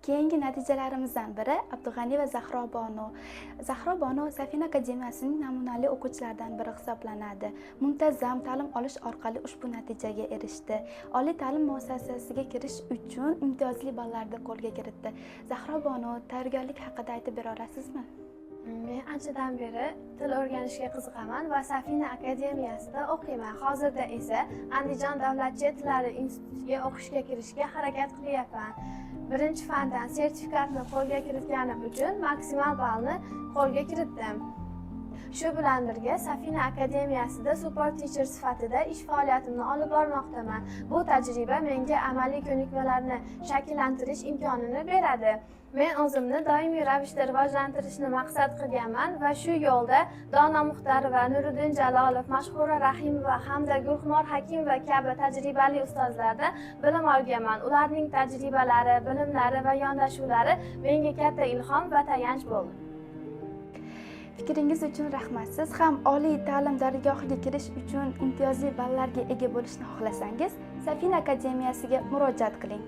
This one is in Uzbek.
Keyingi natijalarimizdan biri Abdug'ani va Zahro Bonu. Zahro Bonu Safina akademiyasining namunali o'quvchilaridan biri hisoblanadi. Muntazam ta'lim olish orqali ushbu natijaga erishdi. Oliy ta'lim muassasasiga kirish uchun imtiyozli ballarni qo'lga kiritdi. Zahro Bonu, tayyorgarlik haqida aytib bera olasizmi? Men anchadan beri til o'rganishga qiziqaman va Safina akademiyasida o'qiyman. Hozirda esa Andijon davlat chet tillar institutiga o'qishga kirishga harakat qilyapman. Birinchi fandan sertifikatni qo'lga kiritganim uchun maksimal ballni qo'lga kiritdim. Shu bilan birga Safina akademiyasida support teacher sifatida ish faoliyatimni olib bormoqdaman. Bu tajriba menga amaliy ko'nikmalarni shakllantirish imkonini beradi. Men o'zimni doimiy ravishda rivojlantirishni maqsad qilganman va shu yo'lda Dono Muxtarova, Nuriddin Jalolov, Mashhura Rahimova hamda Gulxumor Hakimova kabi tajribali ustozlardan bilim olganman. Ularning tajribalari, bilimlari va yondashuvlari menga katta ilhom va tayanch bo'ldi. Fikringiz uchun rahmat. Siz ham oliy ta'lim dargohiga kirish uchun imtiyozli ballarga ega bo'lishni xohlasangiz, Safina akademiyasiga murojaat qiling.